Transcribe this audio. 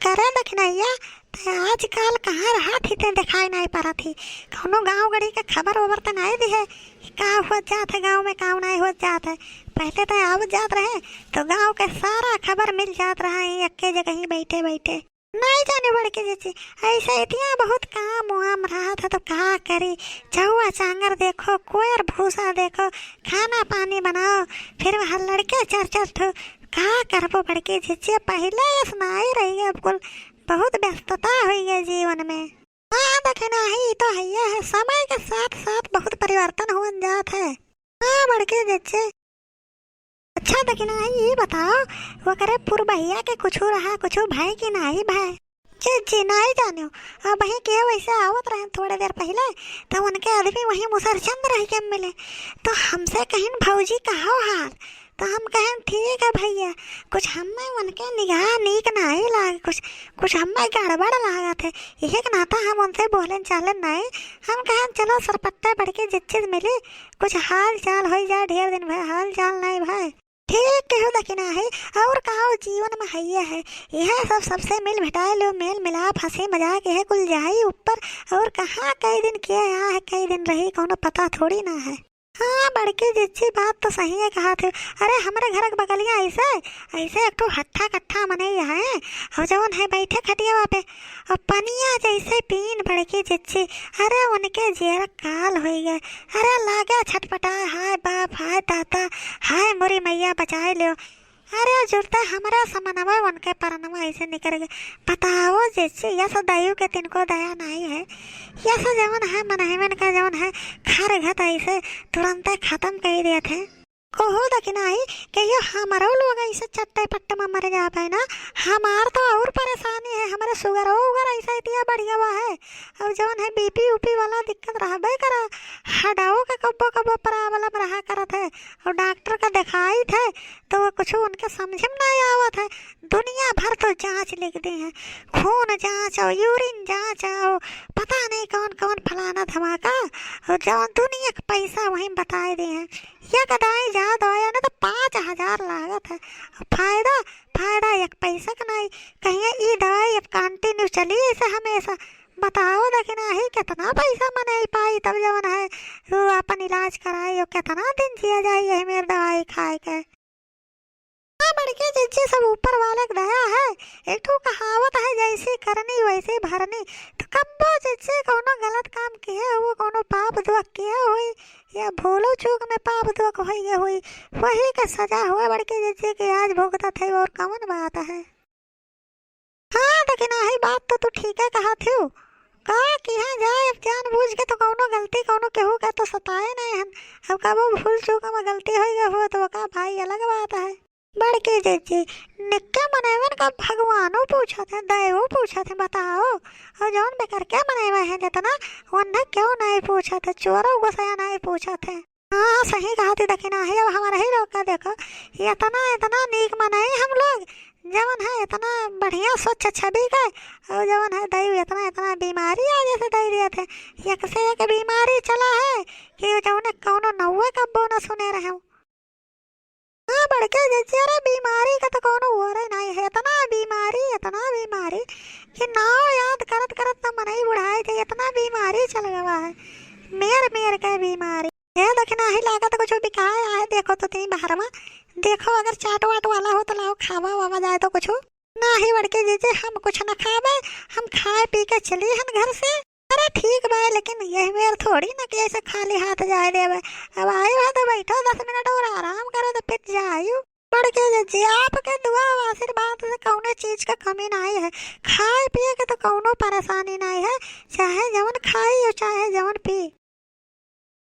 करे देखनैया ते आजकल कहाँ रहा थी ते दिखाई नहीं पड़ा थी। कौनो गाँव गड़ी के खबर वबर तो नहीं दी है का हो जात है गाँव में काम नहीं हो जात है। पहले तो आवत जात रहे तो गाँव के सारा खबर मिल जात रहा है अक्के जगह ही बैठे बैठे। नहीं जाने बड़ के जैसे ऐसा इतना बहुत काम वाम रहा था तो क्या करी। चौआ चांगर देखो कोयर भूसा देखो खाना पानी बनाओ फिर वहाँ लड़के चर चर ठो कहा करबो बड़ के जैसे पहले सुनाई रही है। बिल्कुल बहुत व्यस्तता हुई है जीवन में। हाँ देखना ही तो है समय के साथ साथ बहुत परिवर्तन हो जात है। हाँ बड़ के जैसे अच्छा देखना है ये बताओ वो करे पूर्व भैया के कुछ रहा कुछ भाई की नहीं भाई जी जी नहीं जानो। अब वहीं के वैसे आवत रहे थोड़ी देर पहले तो उनके आदमी वहीं मुसरचंद रह के मिले तो हमसे कहीं भौजी कहो हाल तो हम कहें ठीक है भैया कुछ हमें उनके निगाह नीक नहीं लागे कुछ हमें गड़बड़ लागा थे यही के नाता हम उनसे बोले चाले नहीं। हम कहें चलो सरपट्टा बढ़ के जिस चीज मिली कुछ हाल चाल हो जाए ढेर दिन भाई हाल चाल नहीं भाई ठीक कहो देखना है। और कहो जीवन में है यह सब सबसे मिल भिटाए लो मेल मिलाप हंसी मजाक यह कुल जाई ऊपर और कहाँ कई दिन किया यहाँ है कई दिन रही कोनो पता थोड़ी ना है। हाँ बड़की जिच्छी बात तो सही है कहा थे। अरे हमारे घर के बगलियाँ ऐसे ऐसे एक तो हट्ठा कट्ठा मने है और जवन है बैठे खटिया पे और पनिया जैसे पीन बड़की जिच्छी। अरे उनके जेर काल हो गए। अरे लागे छटपटाए हाय बाप हाय ताता हाय मोरी मैया बचाए लो। अरे जुड़ता हमारा समनवा उनके परनवा ऐसे निकल गए। बताओ जैसे यह सब दयु के तिनको दया नहीं है यह सब जवन है मनहमन का जवन है खर घत ऐसे तुरंत खत्म कर दिए थे। कोहो देखना ही कि ये हमारो लोग ऐसे चट्टे पट्टे में मर जा पाए ना हमार तो और परेशानी है हमारे शुगर वगैरह ऐसा इतना बढ़िया हुआ है और जवन है बीपी ऊपी वाला दिक्कत रहा करा हटाओ के कब्बो कब्बो प्रॉब्लम रहा करत है और डॉक्टर का दिखाई थे तो वो कुछ उनके समझ में नहीं आवत है। दुनिया भर तो जांच लिख दी है खून जांच और यूरिन जांच और पता नहीं कौन कौन फलाना धमाका और जवन दुनिया का पैसा वहीं बताए दिए हैं। यह कदाई जा दवाया ना तो 5,000 लागत है फायदा फायदा एक पैसा का नहीं कहीं ये दवाई अब कंटिन्यू चली ऐसे हमेशा। बताओ देखना ही कितना पैसा मने पाई तब जवन है वो अपन इलाज कराए और कितना दिन जिया जाए यही मेरी दवाई खाए के। बड़के जिज्जे सब ऊपर वाले दया है एक तो कहावत है जैसे करनी वैसे भरनी तो कब्बो जिज्जे कोनो गलत काम किए वो कोनो पाप दुख किए हुई या भूलो चूक में पाप दुख हुई वही का सजा हुआ बड़के जिज्जे के आज भुगता थे और कौन बात है। हाँ लेकिन ही बात तो तू ठीक है कहा थी का कि हाँ जाए अब जान बूझ के तो कोनो गलती कोनो केहू का तो सताए नहीं हम अब कबो भूल चूक में गलती हो गई हो तो का भाई अलग बात है। बड़के जैसे निक्के मनेवन का भगवानों पूछा थे दैवो पूछा थे बताओ और जौन बेकर क्या मनेवा है जितना उन्हें क्यों नहीं पूछा था चोरों को सया नहीं पूछा थे। हाँ सही कहा थी दखिना है अब हमारा ही लोग का देखो इतना इतना नीक मनाई हम लोग जवन है इतना बढ़िया स्वच्छ छवि का और जवन है दैव इतना इतना बीमारी आ जैसे दे दिए थे एक से एक बीमारी चला है कि जौन कौनो नौवे कब्बो न सुने रहे। हाँ बड़के जैसे अरे बीमारी का तो कोनो हो रहा नहीं है इतना बीमारी कि नाव याद करत करत तो मन ही बुढ़ाए थे इतना बीमारी चल गया है मेर का बीमारी ये देखना ही लागत कुछ बिकाए आए देखो तो तीन बाहर में देखो अगर चाट वाट वाला हो तो लाओ खावा वावा जाए तो कुछ ना ही बड़के जैसे हम कुछ न खावे हम खाए पी के चली हम घर से। अरे ठीक बा लेकिन यही मेर थोड़ी ना कि ऐसे खाली हाथ जाए देवे अब आए हो तो बैठो 10 मिनट और आराम करो तो फिर जाओ। बड़के जी आपके दुआ आशीर्वाद से कौनो चीज का कमी नहीं है खाए पिए के तो कौनो परेशानी नहीं है चाहे जवन खाई और चाहे जवन पी।